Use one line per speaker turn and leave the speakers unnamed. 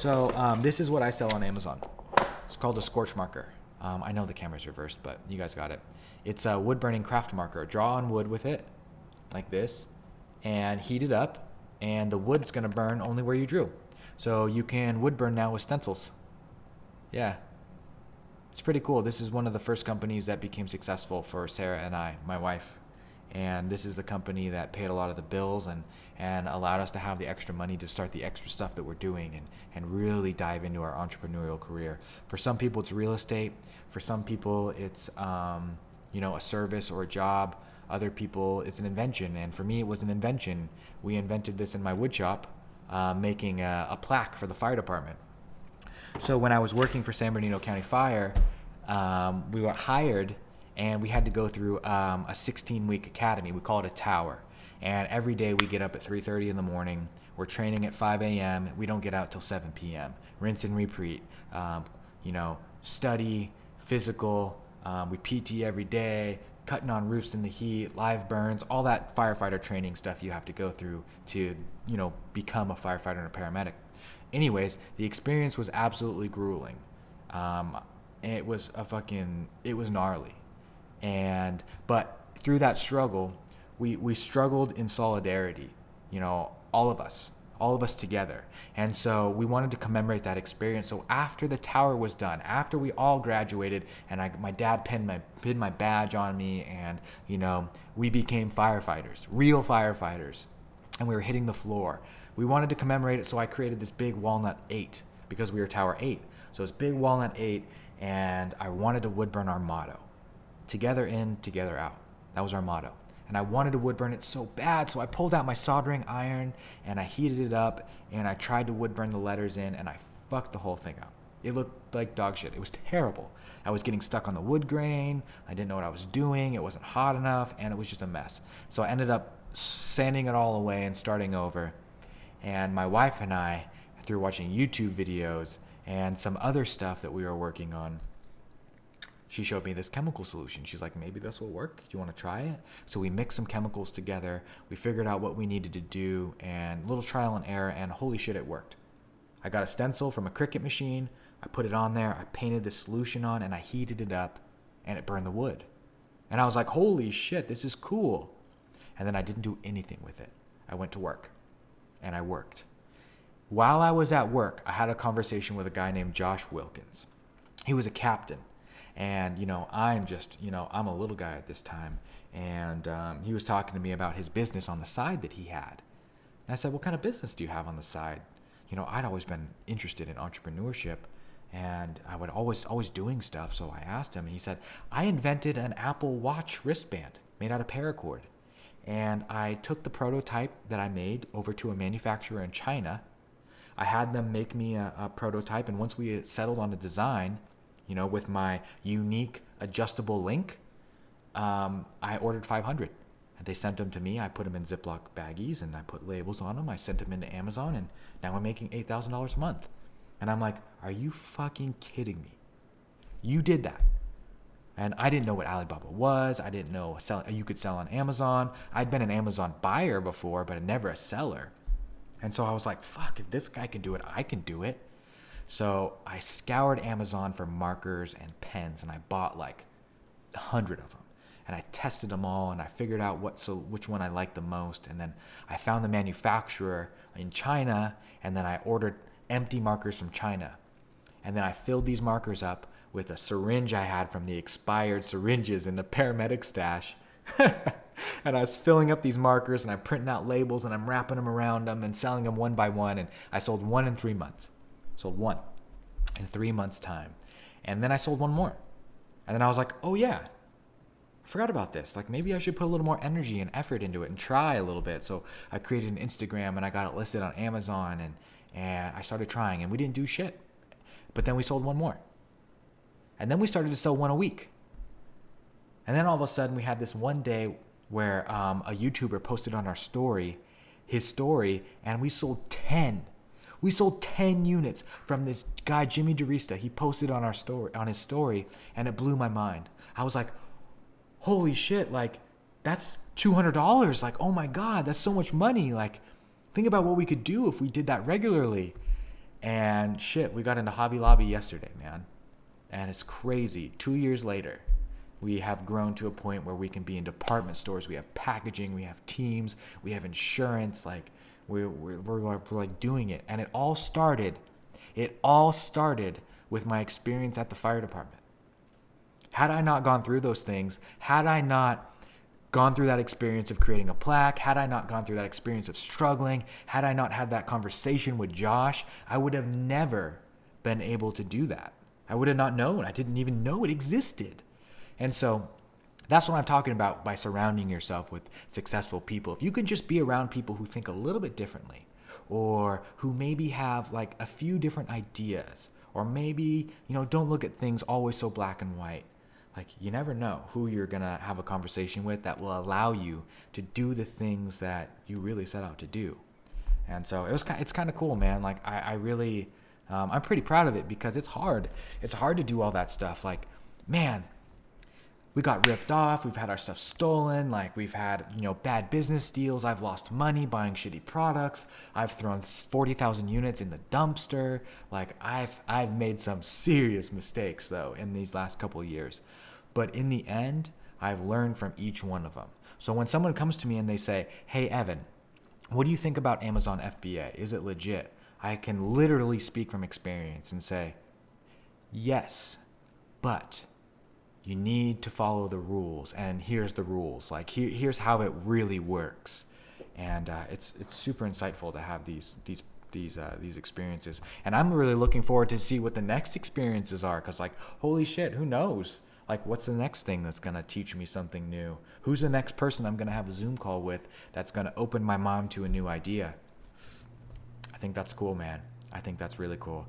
So this is what I sell on Amazon. It's called a Scorch Marker. I know the camera's reversed, but you guys got it. It's a wood burning craft marker. Draw on wood with it, like this, and heat it up, and the wood's gonna burn only where you drew. So you can wood burn now with stencils. Yeah, it's pretty cool. This is one of the first companies that became successful for Sarah and I, my wife. And this is the company that paid a lot of the bills and allowed us to have the extra money to start the extra stuff that we're doing and really dive into our entrepreneurial career. For some people, it's real estate. For some people, it's a service or a job. Other people, it's an invention. And for me, it was an invention. We invented this in my woodshop, making a plaque for the fire department. So when I was working for San Bernardino County Fire, we were hired and we had to go through a 16-week academy. We call it a tower. And every day we get up at 3:30 in the morning. We're training at 5 a.m. We don't get out till 7 p.m. Rinse and repeat. Study, physical. We PT every day, cutting on roofs in the heat, live burns, all that firefighter training stuff you have to go through to, become a firefighter and a paramedic. Anyways, the experience was absolutely grueling. It was gnarly. But through that struggle, we struggled in solidarity, all of us together. And so we wanted to commemorate that experience. So after the tower was done, after we all graduated and my dad pinned my badge on me and, we became firefighters, real firefighters, and we were hitting the floor. We wanted to commemorate it, so I created this big walnut 8 because we were Tower 8. So it's big walnut 8, and I wanted to wood burn our motto. Together in, together out. That was our motto. And I wanted to wood burn it so bad, so I pulled out my soldering iron and I heated it up and I tried to wood burn the letters in and I fucked the whole thing up. It looked like dog shit. It was terrible. I was getting stuck on the wood grain. I didn't know what I was doing. It wasn't hot enough and it was just a mess. So I ended up sanding it all away and starting over. And my wife and I, through watching YouTube videos and some other stuff that we were working on, she showed me this chemical solution. She's like, maybe this will work. Do you want to try it? So we mixed some chemicals together. We figured out what we needed to do and a little trial and error, and holy shit, it worked. I got a stencil from a Cricut machine. I put it on there. I painted the solution on and I heated it up and it burned the wood. And I was like, holy shit, this is cool. And then I didn't do anything with it. I went to work and I worked. While I was at work, I had a conversation with a guy named Josh Wilkins. He was a captain. And, I'm a little guy at this time. And he was talking to me about his business on the side that he had. And I said, what kind of business do you have on the side? I'd always been interested in entrepreneurship. And I would always doing stuff. So I asked him, and he said, I invented an Apple Watch wristband made out of paracord. And I took the prototype that I made over to a manufacturer in China. I had them make me a prototype. And once we settled on a design, with my unique adjustable link, I ordered 500. And they sent them to me. I put them in Ziploc baggies and I put labels on them. I sent them into Amazon and now I'm making $8,000 a month. And I'm like, are you fucking kidding me? You did that. And I didn't know what Alibaba was. I didn't know you could sell on Amazon. I'd been an Amazon buyer before, but never a seller. And so I was like, fuck, if this guy can do it, I can do it. So I scoured Amazon for markers and pens, and I bought like 100 of them. And I tested them all, and I figured out which one I liked the most. And then I found the manufacturer in China, and then I ordered empty markers from China. And then I filled these markers up with a syringe I had from the expired syringes in the paramedic stash. And I was filling up these markers, and I'm printing out labels, and I'm wrapping them around them and selling them one by one. And I sold one in 3 months. Sold one in 3 months' time. And then I sold one more. And then I was like, oh yeah, I forgot about this. Like maybe I should put a little more energy and effort into it and try a little bit. So I created an Instagram and I got it listed on Amazon and I started trying and we didn't do shit. But then we sold one more. And then we started to sell one a week. And then all of a sudden we had this one day where a YouTuber posted on our story, his story, and we sold 10. We sold 10 units from this guy, Jimmy DeRista. He posted on his story, and it blew my mind. I was like, holy shit, like, that's $200. Like, oh my God, that's so much money. Like, think about what we could do if we did that regularly. And shit, we got into Hobby Lobby yesterday, man. And it's crazy. 2 years later, we have grown to a point where we can be in department stores. We have packaging, we have teams, we have insurance. Like we're like doing it. And it all started with my experience at the fire department. Had I not gone through those things, had I not gone through that experience of creating a plaque, had I not gone through that experience of struggling, had I not had that conversation with Josh, I would have never been able to do that. I would have not known. I didn't even know it existed. And so that's what I'm talking about by surrounding yourself with successful people. If you can just be around people who think a little bit differently, or who maybe have like a few different ideas, or maybe, don't look at things always so black and white. Like, you never know who you're going to have a conversation with that will allow you to do the things that you really set out to do. And so it's kind of cool, man. Like, I really, I'm pretty proud of it because it's hard. It's hard to do all that stuff. Like, man, we got ripped off. We've had our stuff stolen. Like, we've had, bad business deals. I've lost money buying shitty products. I've thrown 40,000 units in the dumpster. Like, I've made some serious mistakes, though, in these last couple of years. But in the end, I've learned from each one of them. So when someone comes to me and they say, hey, Evan, what do you think about Amazon FBA? Is it legit? I can literally speak from experience and say, yes, but you need to follow the rules. And here's the rules. Like, here's how it really works. And it's super insightful to have these experiences. And I'm really looking forward to see what the next experiences are. Because, like, holy shit, who knows? Like, what's the next thing that's going to teach me something new? Who's the next person I'm going to have a Zoom call with that's going to open my mind to a new idea? I think that's cool, man. I think that's really cool.